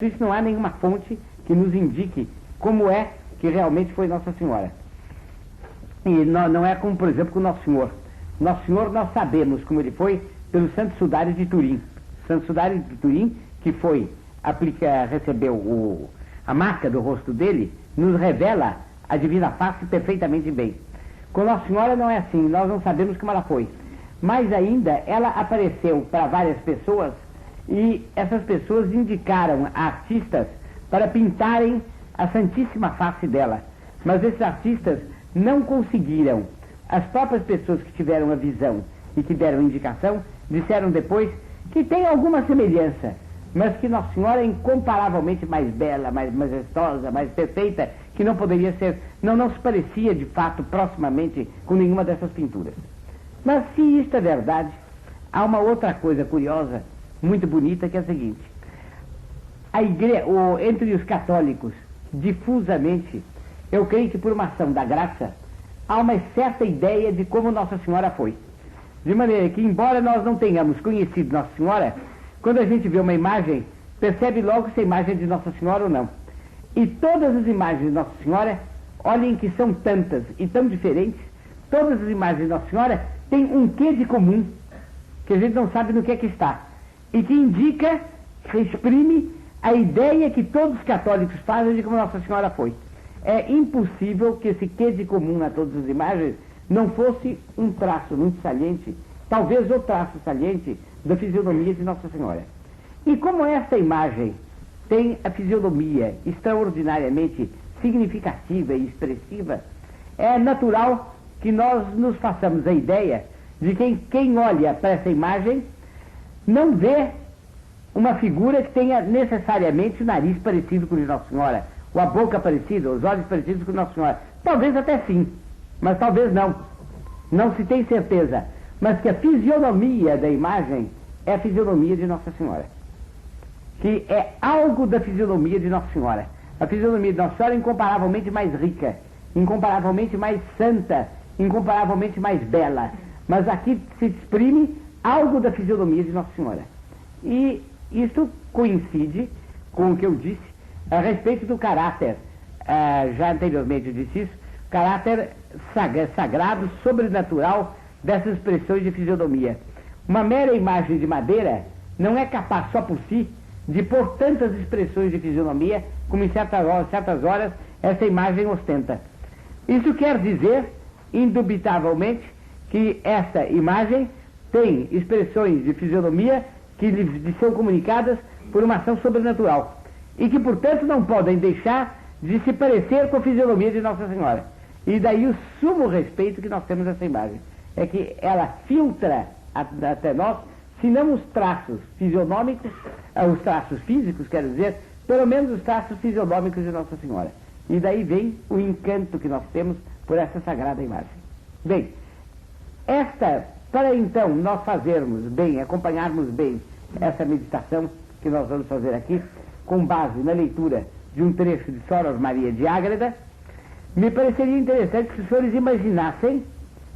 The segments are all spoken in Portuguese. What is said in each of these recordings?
Isso não há nenhuma fonte que nos indique como é que realmente foi Nossa Senhora. E não é como, por exemplo, com Nosso Senhor. Nosso Senhor nós sabemos como ele foi pelo Santo Sudário de Turim. Santo Sudário de Turim, que foi, recebeu a marca do rosto dele, nos revela a divina face perfeitamente bem. Com Nossa Senhora não é assim, nós não sabemos como ela foi. Mais ainda, ela apareceu para várias pessoas e essas pessoas indicaram a artistas para pintarem a santíssima face dela. Mas esses artistas não conseguiram. As próprias pessoas que tiveram a visão e que deram indicação, disseram depois que tem alguma semelhança, mas que Nossa Senhora é incomparavelmente mais bela, mais majestosa, mais perfeita, que não poderia ser, não se parecia de fato proximamente com nenhuma dessas pinturas. Mas se isto é verdade, há uma outra coisa curiosa, muito bonita, que é a seguinte: a igreja, entre os católicos, difusamente, eu creio que por uma ação da graça, há uma certa ideia de como Nossa Senhora foi. De maneira que, embora nós não tenhamos conhecido Nossa Senhora, quando a gente vê uma imagem, percebe logo se a imagem é de Nossa Senhora ou não. E todas as imagens de Nossa Senhora, olhem que são tantas e tão diferentes, todas as imagens de Nossa Senhora têm um quê de comum, que a gente não sabe no que é que está, e que indica, que exprime a ideia que todos os católicos fazem de como Nossa Senhora foi. É impossível que esse quê de comum a todas as imagens não fosse um traço muito saliente, talvez o traço saliente da fisionomia de Nossa Senhora. E como essa imagem tem a fisionomia extraordinariamente significativa e expressiva, é natural que nós nos façamos a ideia de que quem olha para essa imagem não vê uma figura que tenha necessariamente o nariz parecido com o de Nossa Senhora, ou a boca parecida, os olhos parecidos com Nossa Senhora. Talvez até sim, mas talvez não. Não se tem certeza. Mas que a fisionomia da imagem é a fisionomia de Nossa Senhora. Que é algo da fisionomia de Nossa Senhora. A fisionomia de Nossa Senhora é incomparavelmente mais rica, incomparavelmente mais santa, incomparavelmente mais bela. Mas aqui se exprime algo da fisionomia de Nossa Senhora. E isso coincide com o que eu disse a respeito do caráter, já anteriormente eu disse isso, caráter sagrado, sobrenatural dessas expressões de fisionomia. Uma mera imagem de madeira não é capaz só por si de pôr tantas expressões de fisionomia como em certas horas essa imagem ostenta. Isso quer dizer, indubitavelmente, que esta imagem tem expressões de fisionomia que lhe são comunicadas por uma ação sobrenatural e que, portanto, não podem deixar de se parecer com a fisionomia de Nossa Senhora. E daí o sumo respeito que nós temos a essa imagem. É que ela filtra até nós, se não os traços fisionômicos, os traços físicos, quero dizer, pelo menos os traços fisionômicos de Nossa Senhora. E daí vem o encanto que nós temos por essa sagrada imagem. Bem, para então nós fazermos bem, acompanharmos bem essa meditação que nós vamos fazer aqui, com base na leitura de um trecho de Sor Maria de Ágreda, me pareceria interessante que os senhores imaginassem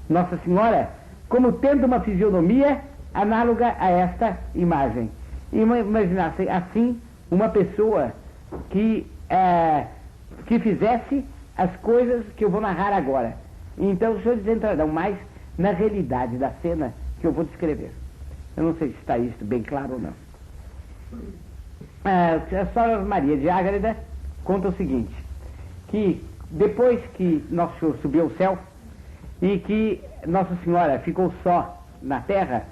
Nossa Senhora como tendo uma fisionomia análoga a esta imagem. E imaginassem assim uma pessoa que fizesse as coisas que eu vou narrar agora. Então os senhores entrarão mais na realidade da cena que eu vou descrever. Eu não sei se está isto bem claro ou não. A Sor Maria de Ágreda conta o seguinte, que depois que Nosso Senhor subiu ao céu e que Nossa Senhora ficou só na terra,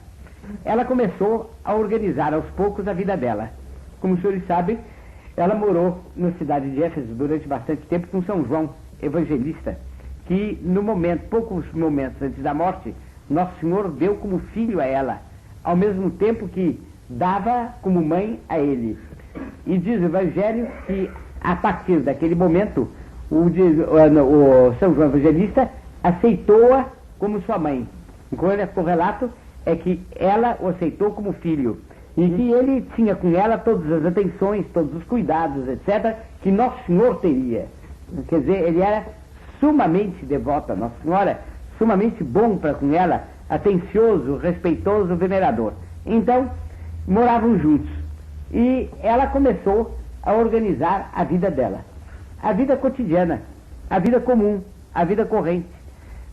ela começou a organizar aos poucos a vida dela. Como os senhores sabem, ela morou na cidade de Éfeso durante bastante tempo com São João Evangelista, que poucos momentos antes da morte, Nosso Senhor deu como filho a ela, ao mesmo tempo que dava como mãe a ele. E diz o Evangelho que a partir daquele momento o São João Evangelista aceitou-a como sua mãe. O relato é que ela o aceitou como filho e que ele tinha com ela todas as atenções, todos os cuidados, etc., que Nosso Senhor teria. Quer dizer, ele era sumamente devoto a Nossa Senhora, sumamente bom para com ela, atencioso, respeitoso, venerador. Então, moravam juntos. E ela começou a organizar a vida dela. A vida cotidiana, a vida comum, a vida corrente.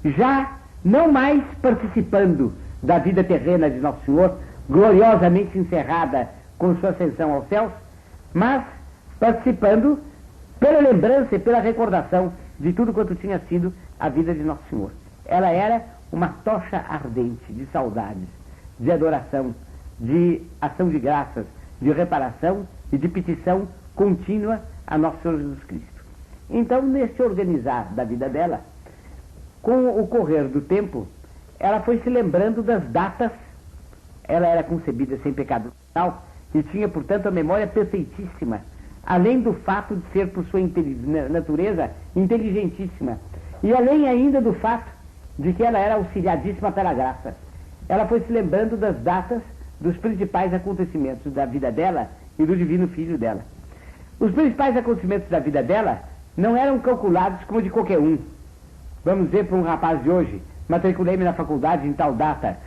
Já não mais participando da vida terrena de Nosso Senhor, gloriosamente encerrada com sua ascensão aos céus, mas participando pela lembrança e pela recordação de tudo quanto tinha sido a vida de Nosso Senhor. Ela era uma tocha ardente de saudades, de adoração, de ação de graças, de reparação e de petição contínua a Nosso Senhor Jesus Cristo. Então, nesse organizar da vida dela, com o correr do tempo, ela foi se lembrando das datas. Ela era concebida sem pecado original e tinha, portanto, a memória perfeitíssima, além do fato de ser, por sua natureza, inteligentíssima, e além ainda do fato de que ela era auxiliadíssima pela graça. Ela foi se lembrando das datas dos principais acontecimentos da vida dela e do Divino Filho dela. Os principais acontecimentos da vida dela não eram calculados como de qualquer um. Vamos dizer para um rapaz de hoje: matriculei-me na faculdade em tal data,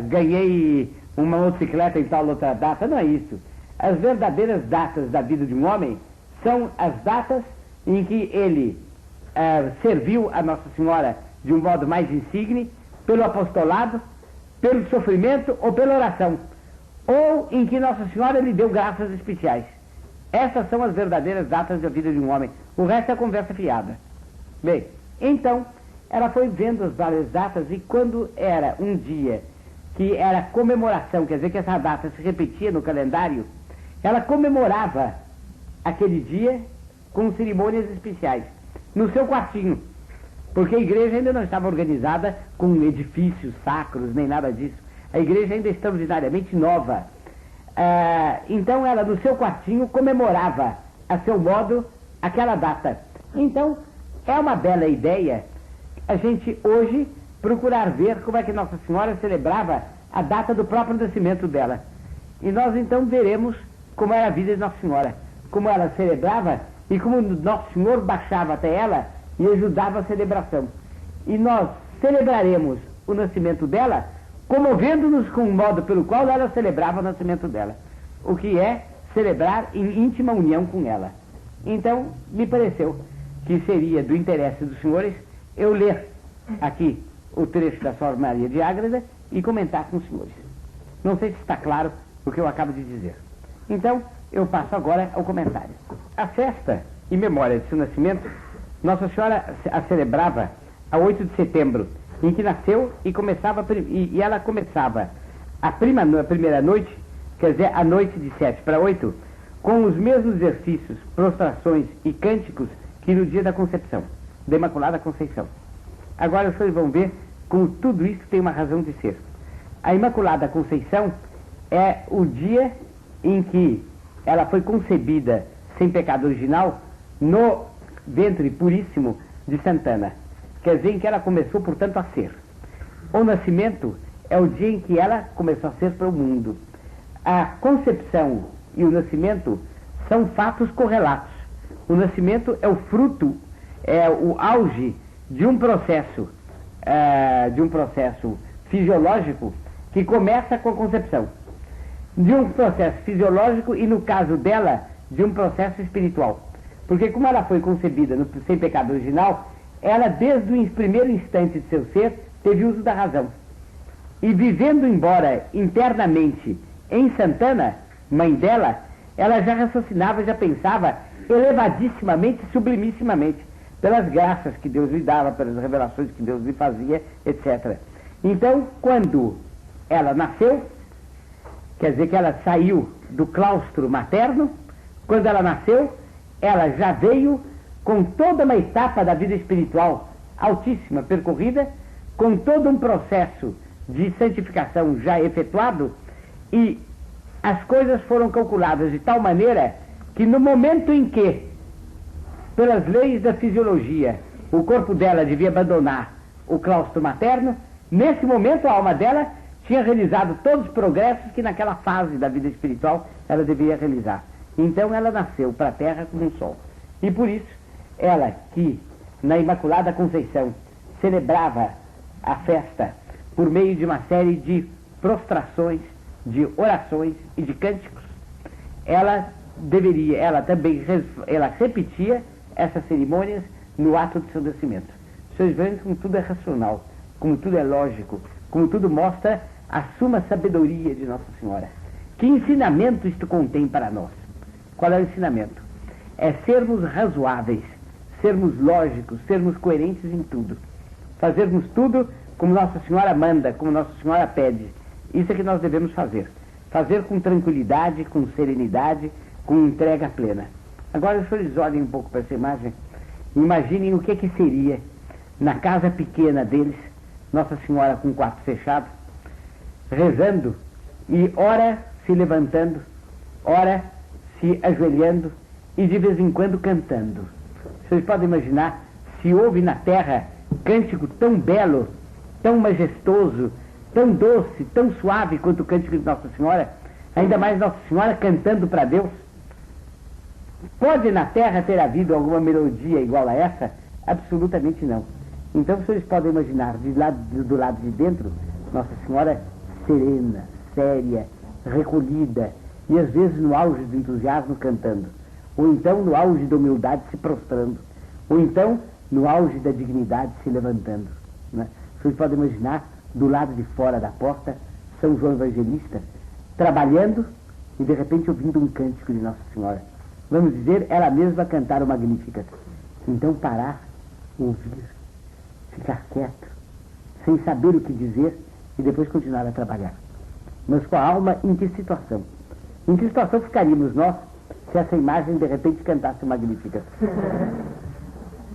ganhei uma motocicleta em tal outra data. Não é isso. As verdadeiras datas da vida de um homem são as datas em que ele serviu a Nossa Senhora de um modo mais insigne, pelo apostolado, pelo sofrimento ou pela oração, ou em que Nossa Senhora lhe deu graças especiais. Essas são as verdadeiras datas da vida de um homem. O resto é conversa fiada. Bem, então, ela foi vendo as várias datas, e quando era um dia que era comemoração, quer dizer que essa data se repetia no calendário, ela comemorava aquele dia com cerimônias especiais, no seu quartinho, porque a igreja ainda não estava organizada com edifícios sacros, nem nada disso. A igreja ainda é extraordinariamente nova. Então ela, no seu quartinho, comemorava a seu modo aquela data. Então, é uma bela ideia a gente hoje procurar ver como é que Nossa Senhora celebrava a data do próprio nascimento dela. E nós então veremos como era a vida de Nossa Senhora, como ela celebrava e como Nosso Senhor baixava até ela e ajudava a celebração. E nós celebraremos o nascimento dela comovendo-nos com o modo pelo qual ela celebrava o nascimento dela, o que é celebrar em íntima união com ela. Então, me pareceu que seria do interesse dos senhores eu ler aqui o trecho da Sor Maria de Ágreda e comentar com os senhores. Não sei se está claro o que eu acabo de dizer. Então, eu passo agora ao comentário. A festa em memória de seu nascimento, Nossa Senhora a celebrava a 8 de setembro, em que nasceu, e ela começava a primeira noite, quer dizer, a noite de 7 para 8, com os mesmos exercícios, prostrações e cânticos que no dia da concepção, da Imaculada Conceição. Agora vocês vão ver como tudo isso tem uma razão de ser. A Imaculada Conceição é o dia em que ela foi concebida sem pecado original no ventre puríssimo de Santana. Quer dizer, em que ela começou, portanto, a ser. O nascimento é o dia em que ela começou a ser para o mundo. A concepção e o nascimento são fatos correlatos. O nascimento é o fruto, é o auge de um processo fisiológico que começa com a concepção. De um processo fisiológico e, no caso dela, de um processo espiritual. Porque como ela foi concebida sem pecado original, ela, desde o primeiro instante de seu ser, teve uso da razão. E vivendo embora internamente em Santana, mãe dela, ela já raciocinava, já pensava elevadissimamente, sublimissimamente, pelas graças que Deus lhe dava, pelas revelações que Deus lhe fazia, etc. Então, quando ela nasceu, quer dizer que ela saiu do claustro materno, quando ela nasceu, ela já veio com toda uma etapa da vida espiritual altíssima percorrida, com todo um processo de santificação já efetuado, e as coisas foram calculadas de tal maneira que no momento em que, pelas leis da fisiologia, o corpo dela devia abandonar o claustro materno, nesse momento a alma dela tinha realizado todos os progressos que naquela fase da vida espiritual ela deveria realizar. Então ela nasceu para a terra como um sol. E por isso, ela que na Imaculada Conceição celebrava a festa por meio de uma série de prostrações, de orações e de cânticos, ela ela também, ela repetia essas cerimônias no ato do seu nascimento. Vocês veem como tudo é racional, como tudo é lógico, como tudo mostra a suma sabedoria de Nossa Senhora. Que ensinamento isto contém para nós? Qual é o ensinamento? É sermos razoáveis, sermos lógicos, sermos coerentes em tudo. Fazermos tudo como Nossa Senhora manda, como Nossa Senhora pede. Isso é que nós devemos fazer. Fazer com tranquilidade, com serenidade, com entrega plena. Agora, se eles olhem um pouco para essa imagem, imaginem o que seria na casa pequena deles, Nossa Senhora com o quarto fechado, rezando e ora se levantando, ora se ajoelhando e de vez em quando cantando. Vocês podem imaginar se houve na terra cântico tão belo, tão majestoso, tão doce, tão suave quanto o cântico de Nossa Senhora, ainda mais Nossa Senhora cantando para Deus. Pode na terra ter havido alguma melodia igual a essa? Absolutamente não. Então vocês podem imaginar do lado de dentro Nossa Senhora serena, séria, recolhida e às vezes no auge do entusiasmo cantando, ou então no auge da humildade se prostrando, ou então no auge da dignidade se levantando, né? Vocês podem imaginar do lado de fora da porta São João Evangelista trabalhando e de repente ouvindo um cântico de Nossa Senhora, vamos dizer, ela mesma cantar o Magníficat. Então parar, ouvir, ficar quieto, sem saber o que dizer e depois continuar a trabalhar. Mas com a alma em que situação? Em que situação ficaríamos nós se essa imagem de repente cantasse o Magníficat?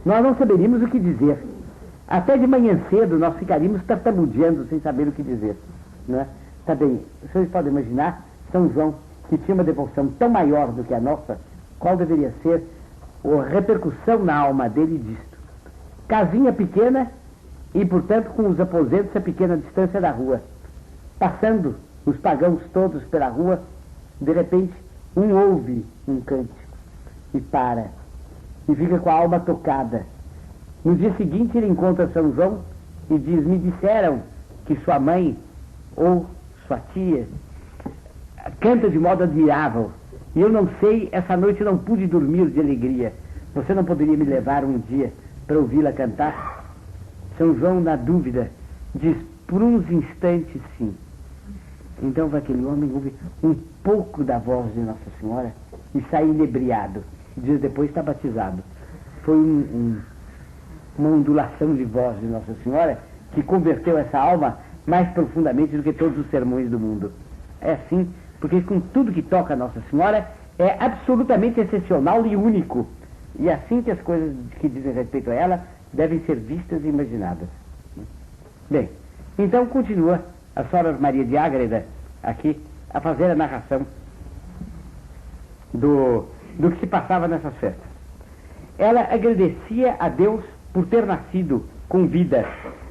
Nós não saberíamos o que dizer. Até de manhã cedo nós ficaríamos tartamudeando sem saber o que dizer, né? Tá bem, vocês podem imaginar São João, que tinha uma devoção tão maior do que a nossa, qual deveria ser a repercussão na alma dele disto? Casinha pequena e, portanto, com os aposentos a pequena distância da rua. Passando os pagãos todos pela rua, de repente, um ouve um cântico e para, e fica com a alma tocada. No dia seguinte ele encontra São João e diz: me disseram que sua mãe ou sua tia canta de modo admirável, e eu não sei, essa noite não pude dormir de alegria. Você não poderia me levar um dia para ouvi-la cantar? São João, na dúvida, diz: por uns instantes, sim. Então aquele homem ouve um pouco da voz de Nossa Senhora e sai inebriado. Dias depois está batizado. Foi uma ondulação de voz de Nossa Senhora que converteu essa alma mais profundamente do que todos os sermões do mundo. É assim, porque com tudo que toca a Nossa Senhora é absolutamente excepcional e único. E assim que as coisas que dizem respeito a ela devem ser vistas e imaginadas. Bem, então continua a Senhora Maria de Ágreda aqui a fazer a narração do que se passava nessas festas. Ela agradecia a Deus por ter nascido com vida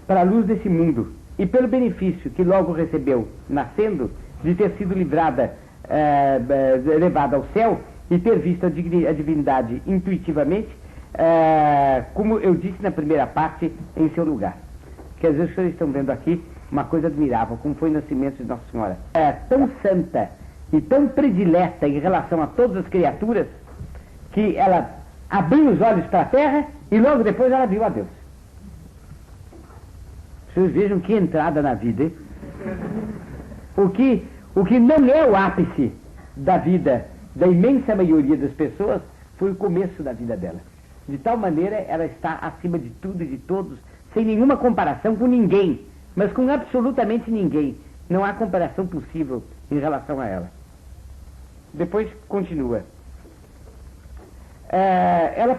para a luz desse mundo e pelo benefício que logo recebeu, nascendo, de ter sido levada ao céu e ter visto a divindade intuitivamente, como eu disse na primeira parte, em seu lugar. Quer dizer, vocês estão vendo aqui uma coisa admirável, como foi o nascimento de Nossa Senhora. É tão santa e tão predileta em relação a todas as criaturas que ela abriu os olhos para a terra e logo depois ela viu a Deus. Vocês vejam que entrada na vida, hein? O que não é o ápice da vida da imensa maioria das pessoas foi o começo da vida dela. De tal maneira ela está acima de tudo e de todos, sem nenhuma comparação com ninguém, mas com absolutamente ninguém. Não há comparação possível em relação a ela. Depois continua. Ela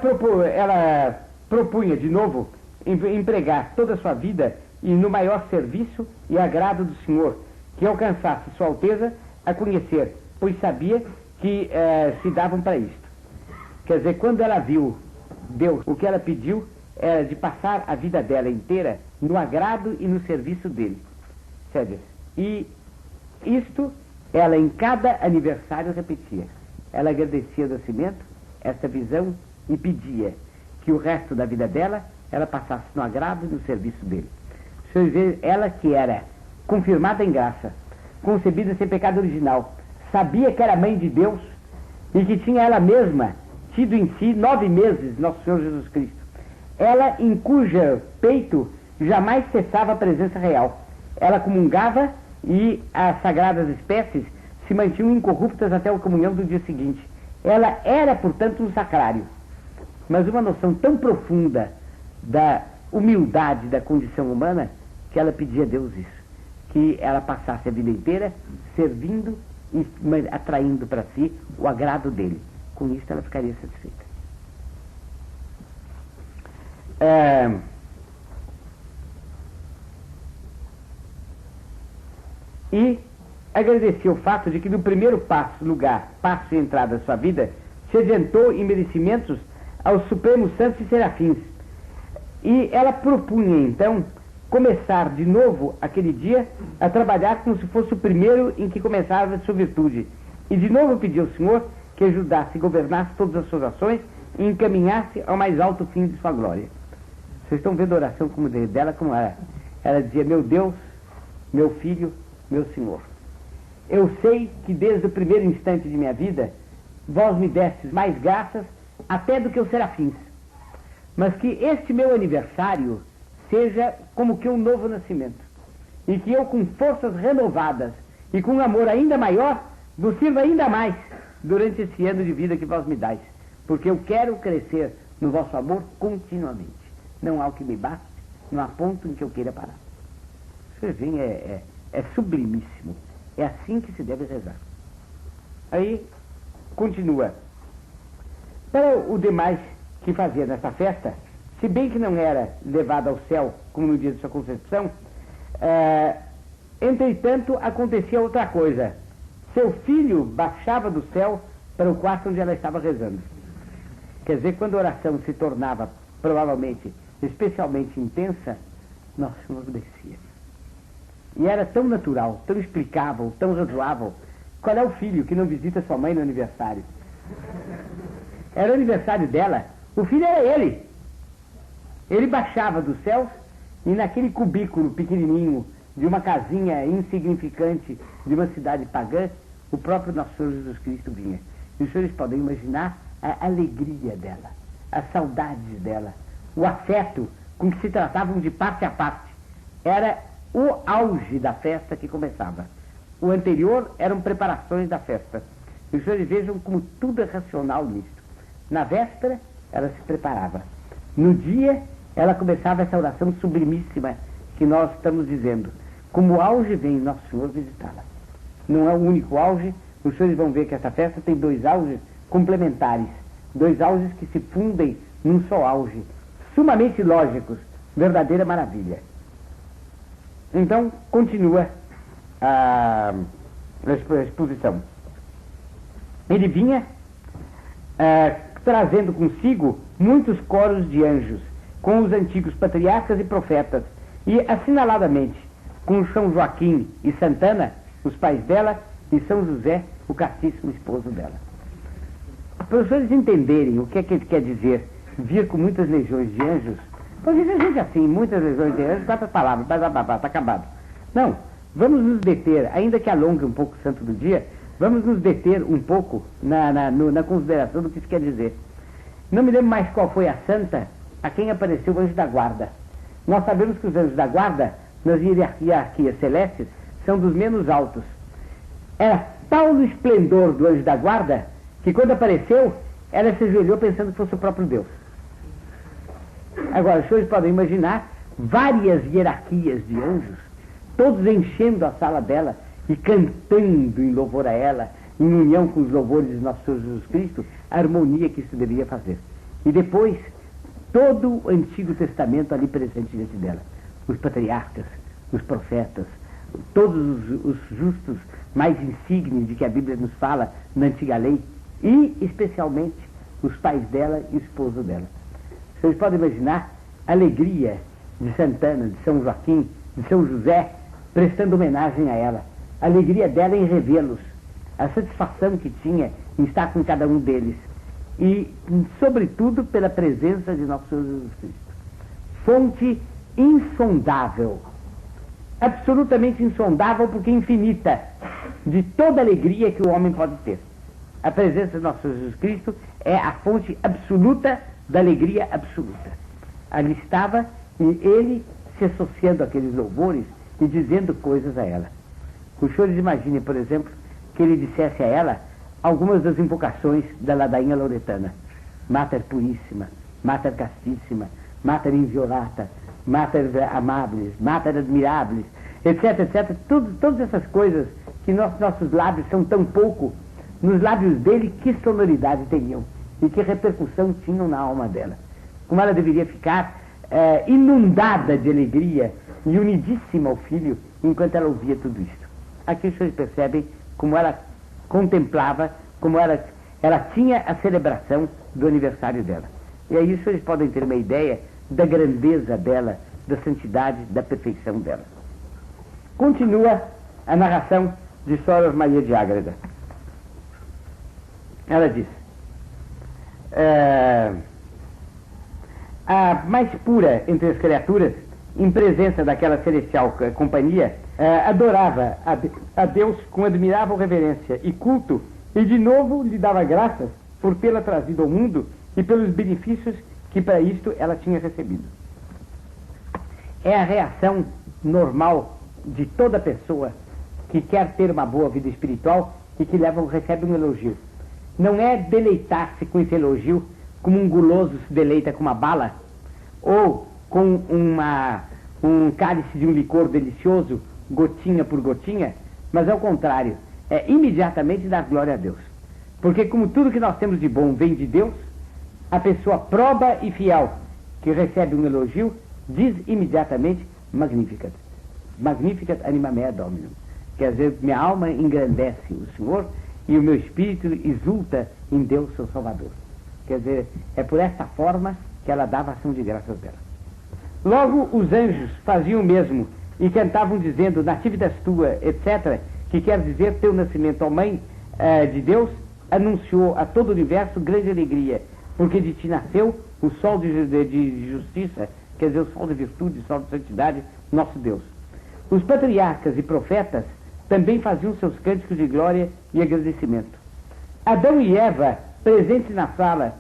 propunha de novo empregar toda a sua vida e no maior serviço e agrado do Senhor, que alcançasse Sua Alteza a conhecer, pois sabia que se davam para isto. Quer dizer, quando ela viu Deus, o que ela pediu era de passar a vida dela inteira no agrado e no serviço dele. Sabe? E isto ela em cada aniversário repetia. Ela agradecia o nascimento, essa visão, e pedia que o resto da vida dela ela passasse no agrado e no serviço dele. Vocês veem, ela que era confirmada em graça, concebida sem pecado original, sabia que era mãe de Deus e que tinha ela mesma tido em si 9 meses Nosso Senhor Jesus Cristo. Ela em cujo peito jamais cessava a presença real. Ela comungava e as sagradas espécies se mantinham incorruptas até a comunhão do dia seguinte. Ela era, portanto, um sacrário. Mas uma noção tão profunda da humildade da condição humana que ela pedia a Deus isso. Que ela passasse a vida inteira servindo e atraindo para si o agrado dele. Com isso ela ficaria satisfeita. E agradecia o fato de que no primeiro passo e entrada da sua vida, se adiantou em merecimentos aos supremos santos e serafins. E ela propunha, então, começar de novo aquele dia a trabalhar como se fosse o primeiro em que começava a sua virtude. E de novo pediu ao Senhor que ajudasse e governasse todas as suas ações e encaminhasse ao mais alto fim de sua glória. Vocês estão vendo a oração dela como era. Ela dizia: meu Deus, meu Filho, meu Senhor, eu sei que desde o primeiro instante de minha vida vós me destes mais graças até do que os serafins, mas que este meu aniversário seja como que um novo nascimento, e que eu com forças renovadas e com um amor ainda maior vos sirva ainda mais durante esse ano de vida que vós me dais, porque eu quero crescer no vosso amor continuamente. Não há o que me baste, não há ponto em que eu queira parar. Vocês veem, é sublimíssimo. É assim que se deve rezar. Aí continua: para o demais que fazia nessa festa, se bem que não era levado ao céu como no dia de sua concepção, entretanto acontecia outra coisa. Seu filho baixava do céu para o quarto onde ela estava rezando. Quer dizer, quando a oração se tornava provavelmente especialmente intensa, Nosso Senhor descia. E era tão natural, tão explicável, tão razoável. Qual é o filho que não visita sua mãe no aniversário? Era o aniversário dela, o filho era ele. Ele baixava dos céus e naquele cubículo pequenininho de uma casinha insignificante de uma cidade pagã, o próprio Nosso Senhor Jesus Cristo vinha. E os senhores podem imaginar a alegria dela, as saudades dela, o afeto com que se tratavam de parte a parte. Era o auge da festa que começava. O anterior eram preparações da festa. E os senhores vejam como tudo é racional nisto. Na véspera, ela se preparava. No dia, ela começava essa oração sublimíssima que nós estamos dizendo. Como o auge vem Nosso Senhor visitá-la. Não é o único auge. Os senhores vão ver que essa festa tem 2 auges complementares. 2 auges que se fundem num só auge. Sumamente lógicos. Verdadeira maravilha. Então, continua a exposição. Ele vinha trazendo consigo muitos coros de anjos, com os antigos patriarcas e profetas, e assinaladamente com São Joaquim e Santana, os pais dela, e São José, o castíssimo esposo dela. Para os senhores entenderem o que é que ele quer dizer, vir com muitas legiões de anjos, pois a gente assim, muitas legiões de anjos, quatro palavras, está acabado. Não, vamos nos deter, ainda que alongue um pouco o santo do dia, vamos nos deter um pouco na consideração do que isso quer dizer. Não me lembro mais qual foi a santa a quem apareceu o anjo da guarda. Nós sabemos que os anjos da guarda, nas hierarquias celestes, são dos menos altos. Era tal o esplendor do anjo da guarda que quando apareceu, ela se ajoelhou pensando que fosse o próprio Deus. Agora, os senhores podem imaginar várias hierarquias de anjos, todos enchendo a sala dela e cantando em louvor a ela, em união com os louvores de Nosso Senhor Jesus Cristo, a harmonia que isso deveria fazer. E depois, todo o Antigo Testamento ali presente diante dela. Os patriarcas, os profetas, todos os justos mais insígnios de que a Bíblia nos fala na Antiga Lei, e especialmente os pais dela e o esposo dela. Vocês podem imaginar a alegria de Santana, de São Joaquim, de São José, prestando homenagem a ela. A alegria dela em revê-los, a satisfação que tinha em estar com cada um deles. E, sobretudo, pela presença de Nosso Senhor Jesus Cristo. Fonte insondável, absolutamente insondável, porque infinita, de toda alegria que o homem pode ter. A presença de nosso Jesus Cristo é a fonte absoluta da alegria absoluta. Ali estava, e ele se associando àqueles louvores e dizendo coisas a ela. Os senhores imaginem, por exemplo, que ele dissesse a ela algumas das invocações da ladainha lauretana. Mater purissima, Mater castíssima, Mater inviolata, Mater amabilis, Mater admirabilis, etc, etc. Todas essas coisas que nossos lábios são tão pouco, nos lábios dele, que sonoridade teriam e que repercussão tinham na alma dela. Como ela deveria ficar inundada de alegria e unidíssima ao filho enquanto ela ouvia tudo isso. Aqui os senhores percebem como ela contemplava, como ela tinha a celebração do aniversário dela. E aí os senhores podem ter uma ideia da grandeza dela, da santidade, da perfeição dela. Continua a narração de Sor Maria de Ágreda. Ela diz: a mais pura entre as criaturas, em presença daquela celestial companhia, adorava a Deus com admirável reverência e culto, e de novo lhe dava graças por tê-la trazido ao mundo e pelos benefícios que para isto ela tinha recebido. É a reação normal de toda pessoa que quer ter uma boa vida espiritual e que recebe um elogio. Não é deleitar-se com esse elogio como um guloso se deleita com uma bala, ou com um cálice de um licor delicioso, gotinha por gotinha, mas ao contrário, é imediatamente dar glória a Deus. Porque como tudo que nós temos de bom vem de Deus, a pessoa proba e fiel que recebe um elogio diz imediatamente Magnificat. Magnificat anima mea Dominum. Quer dizer, minha alma engrandece o Senhor e o meu espírito exulta em Deus, seu Salvador. Quer dizer, é por essa forma que ela dava ação de graças dela. Logo, os anjos faziam o mesmo e cantavam dizendo, Nativitas tua, etc., que quer dizer, teu nascimento, ó Mãe de Deus, anunciou a todo o universo grande alegria, porque de ti nasceu o sol de justiça, quer dizer, o sol de virtude, o sol de santidade, nosso Deus. Os patriarcas e profetas também faziam seus cânticos de glória e agradecimento. Adão e Eva, presentes na sala,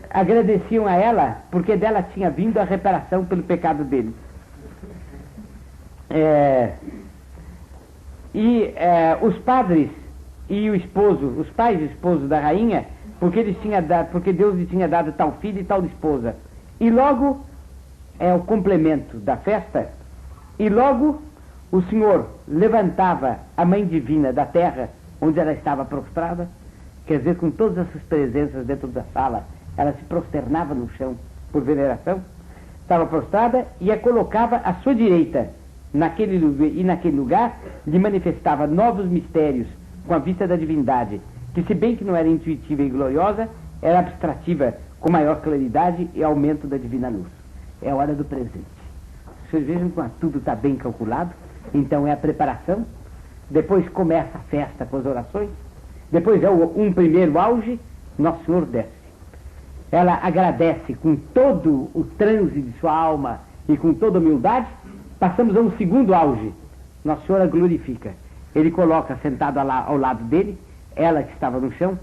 agradeciam a ela porque dela tinha vindo a reparação pelo pecado dele. Os padres e o esposo, os pais e o esposo da rainha, porque Deus lhe tinha dado tal filho e tal esposa. E logo é o complemento da festa, e logo o Senhor levantava a Mãe Divina da terra, onde ela estava prostrada, quer dizer, com todas essas presenças dentro da sala, ela se prosternava no chão por veneração, estava prostrada e a colocava à sua direita, naquele lugar lhe manifestava novos mistérios com a vista da divindade, que se bem que não era intuitiva e gloriosa, era abstrativa com maior claridade e aumento da divina luz. É a hora do presente. Vocês vejam como tudo está bem calculado. Então é a preparação, depois começa a festa com as orações, depois é um primeiro auge, Nosso Senhor desce. Ela agradece com todo o transe de sua alma e com toda a humildade. Passamos a um segundo auge, Nossa Senhora glorifica. Ele coloca sentado ao lado dele, ela que estava no chão,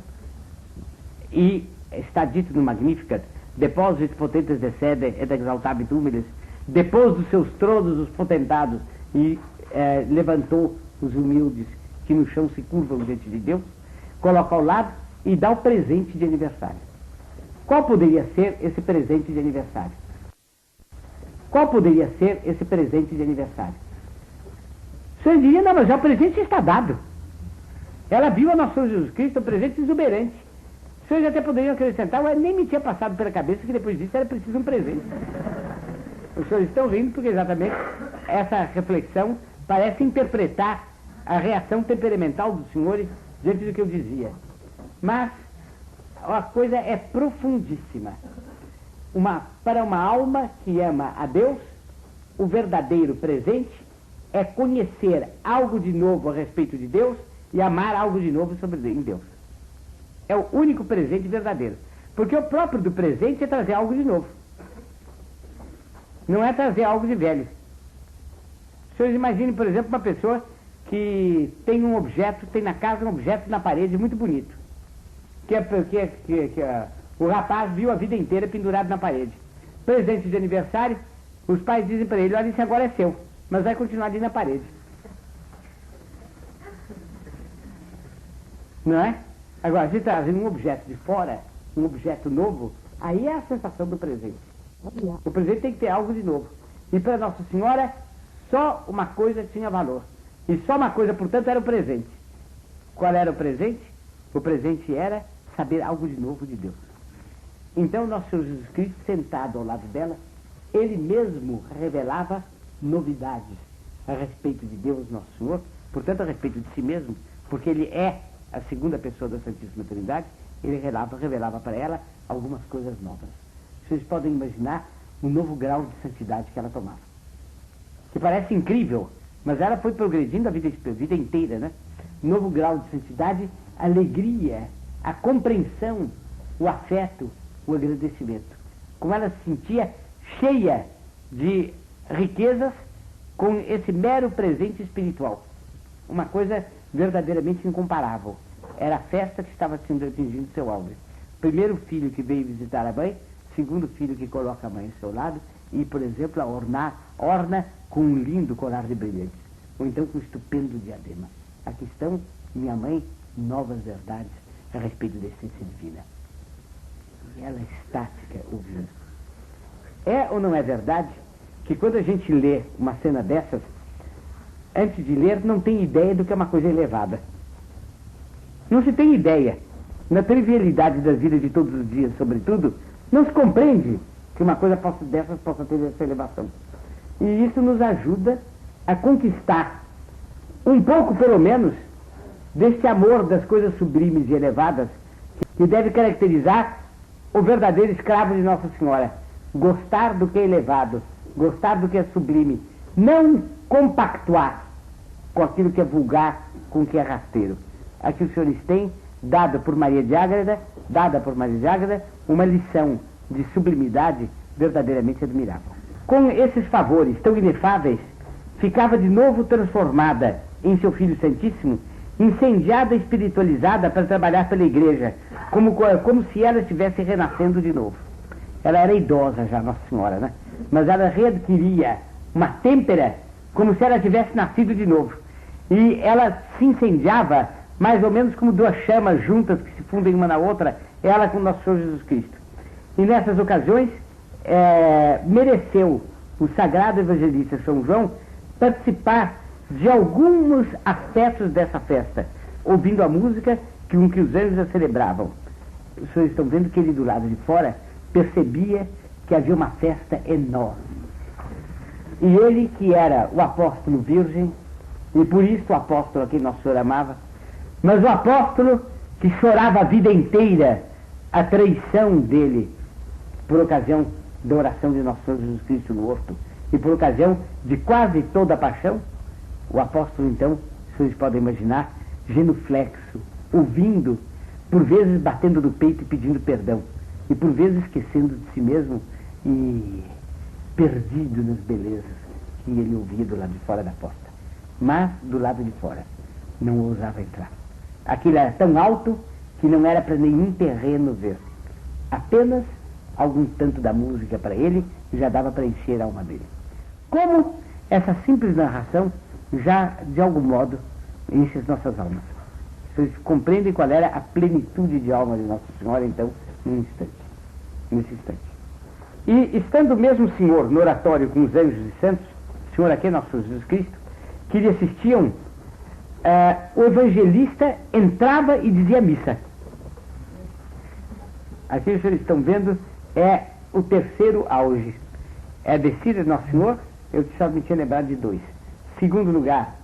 e está dito no Magnificat, depois os potentes descedem et exaltabit humiles, depois dos seus tronos os potentados, e levantou os humildes que no chão se curvam diante de Deus, coloca ao lado e dá o presente de aniversário. Qual poderia ser esse presente de aniversário? Qual poderia ser esse presente de aniversário? O senhor diria, não, mas já o presente está dado. Ela viu a nosso Senhor Jesus Cristo, um presente exuberante. Os senhores até poderiam acrescentar, mas nem me tinha passado pela cabeça que depois disso era preciso um presente. Os senhores estão rindo porque exatamente essa reflexão parece interpretar a reação temperamental dos senhores diante do que eu dizia. Mas a coisa é profundíssima. Para uma alma que ama a Deus, o verdadeiro presente é conhecer algo de novo a respeito de Deus e amar algo de novo em Deus. É o único presente verdadeiro. Porque o próprio do presente é trazer algo de novo. Não é trazer algo de velho. Os senhores imaginem, por exemplo, uma pessoa que tem um objeto, tem na casa um objeto na parede muito bonito. O rapaz viu a vida inteira pendurado na parede. Presente de aniversário, os pais dizem para ele: olha, isso agora é seu, mas vai continuar ali na parede. Não é? Agora, se trazer um objeto de fora, um objeto novo, aí é a sensação do presente. O presente tem que ter algo de novo. E para Nossa Senhora, só uma coisa tinha valor. E só uma coisa, portanto, era o presente. Qual era o presente? O presente era saber algo de novo de Deus. Então, nosso Senhor Jesus Cristo, sentado ao lado dela, ele mesmo revelava novidades a respeito de Deus, nosso Senhor, portanto, a respeito de si mesmo, porque ele é a segunda pessoa da Santíssima Trindade, ele revelava para ela algumas coisas novas. Vocês podem imaginar um novo grau de santidade que ela tomava. Que parece incrível, mas ela foi progredindo a vida inteira, né? Novo grau de santidade, alegria, a compreensão, o afeto, o agradecimento. Como ela se sentia cheia de riquezas com esse mero presente espiritual. Uma coisa verdadeiramente incomparável. Era a festa que estava atingindo seu auge. Primeiro filho que veio visitar a mãe, segundo filho que coloca a mãe ao seu lado e, por exemplo, orna com um lindo colar de brilhantes, ou então com um estupendo diadema. Aqui estão, minha mãe, novas verdades a respeito da essência divina. E ela é estática ouvindo. É ou não é verdade que quando a gente lê uma cena dessas, antes de ler, não tem ideia do que é uma coisa elevada. Não se tem ideia. Na trivialidade da vida de todos os dias, sobretudo, não se compreende que uma coisa dessas possa ter essa elevação. E isso nos ajuda a conquistar um pouco, pelo menos, desse amor das coisas sublimes e elevadas que deve caracterizar o verdadeiro escravo de Nossa Senhora. Gostar do que é elevado, gostar do que é sublime, não compactuar com aquilo que é vulgar, com o que é rasteiro. Aqui os senhores têm, dada por Maria de Ágreda, uma lição de sublimidade verdadeiramente admirável. Com esses favores tão inefáveis, ficava de novo transformada em seu Filho Santíssimo, incendiada e espiritualizada para trabalhar pela igreja, como se ela estivesse renascendo de novo. Ela era idosa já, Nossa Senhora, né? Mas ela readquiria uma têmpera como se ela tivesse nascido de novo. E ela se incendiava mais ou menos como duas chamas juntas que se fundem uma na outra, ela com Nosso Senhor Jesus Cristo. E nessas ocasiões, mereceu o sagrado evangelista São João participar de alguns aspectos dessa festa, ouvindo a música que os anjos a celebravam. Os senhores estão vendo que ele do lado de fora percebia que havia uma festa enorme. E ele, que era o apóstolo virgem, e por isso o apóstolo a quem Nosso Senhor amava, mas o apóstolo que chorava a vida inteira a traição dele por ocasião da oração de Nosso Senhor Jesus Cristo no horto e por ocasião de quase toda a paixão, o apóstolo então, vocês podem imaginar, genuflexo, ouvindo, por vezes batendo no peito e pedindo perdão, e por vezes esquecendo de si mesmo e perdido nas belezas que ele ouvia do lado de fora da porta. Mas do lado de fora não ousava entrar. Aquilo era tão alto que não era para nenhum terreno ver. Apenas algum tanto da música para ele já dava para encher a alma dele. Como essa simples narração já, de algum modo, enche as nossas almas. Vocês compreendem qual era a plenitude de alma de Nossa Senhora, então, nesse instante. E estando mesmo o Senhor no oratório com os anjos e santos, o Senhor aqui, Nosso Senhor Jesus Cristo, que lhe assistiam, o evangelista entrava e dizia missa. Aqui os senhores estão vendo, é o terceiro auge. É a descida de Nosso Senhor, eu só me tinha lembrado de dois. Segundo lugar,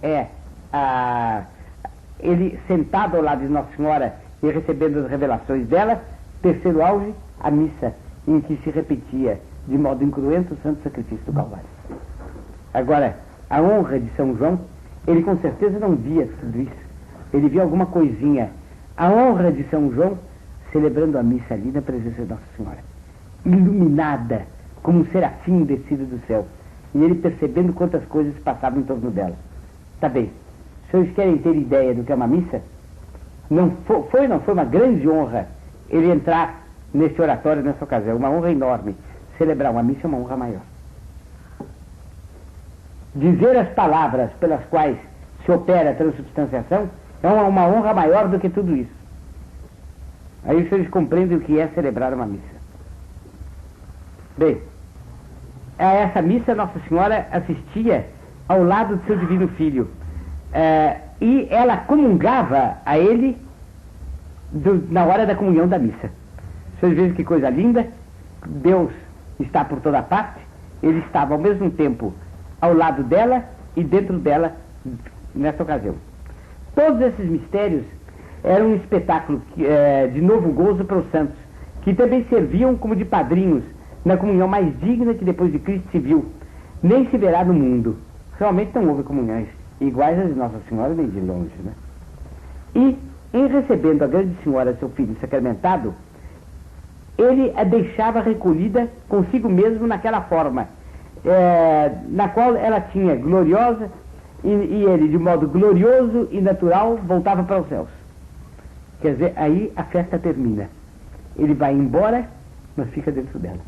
ele sentado ao lado de Nossa Senhora e recebendo as revelações dela. Terceiro auge, a missa, em que se repetia de modo incruento o santo sacrifício do Calvário. Agora, a honra de São João, ele com certeza não via tudo isso. Ele via alguma coisinha. A honra de São João, celebrando a missa ali na presença de Nossa Senhora, iluminada como um serafim descido do céu, e ele percebendo quantas coisas passavam em torno dela. Tá bem, os vocês querem ter ideia do que é uma missa, não foi uma grande honra ele entrar nesse oratório nessa ocasião, uma honra enorme. Celebrar uma missa é uma honra maior. Dizer as palavras pelas quais se opera a transubstanciação é uma honra maior do que tudo isso. Aí vocês compreendem o que é celebrar uma missa. Bem, a essa missa Nossa Senhora assistia ao lado do seu Divino Filho, e ela comungava a ele na hora da comunhão da missa. Vocês vejam que coisa linda. Deus está por toda parte, ele estava ao mesmo tempo ao lado dela e dentro dela nessa ocasião. Todos esses mistérios eram um espetáculo de novo gozo para os santos, que também serviam como de padrinhos na comunhão mais digna que depois de Cristo se viu, nem se verá no mundo. Realmente não houve comunhões iguais às de Nossa Senhora, nem de longe, né? E, em recebendo a Grande Senhora, seu filho sacramentado, ele a deixava recolhida consigo mesmo naquela forma, na qual ela tinha gloriosa, e ele, de modo glorioso e natural, voltava para os céus. Quer dizer, aí a festa termina. Ele vai embora, mas fica dentro dela,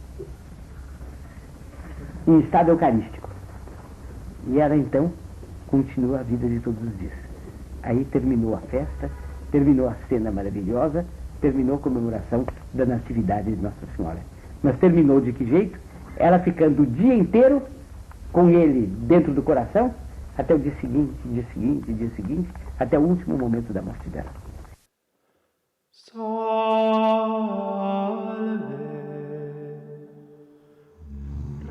em estado eucarístico. E ela, então, continua a vida de todos os dias. Aí terminou a festa, terminou a cena maravilhosa, terminou a comemoração da Natividade de Nossa Senhora. Mas terminou de que jeito? Ela ficando o dia inteiro com ele dentro do coração, até o dia seguinte, dia seguinte, até o último momento da morte dela. Salve,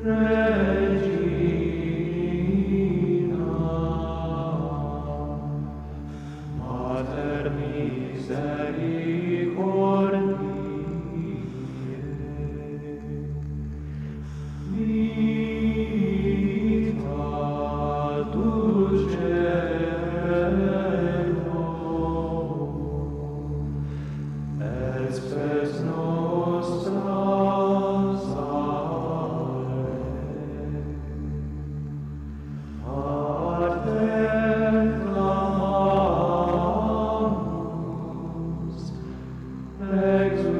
Regina, Mater misericordiae, vita dulcedo, spes nostra salve, ad te clamamus, exultans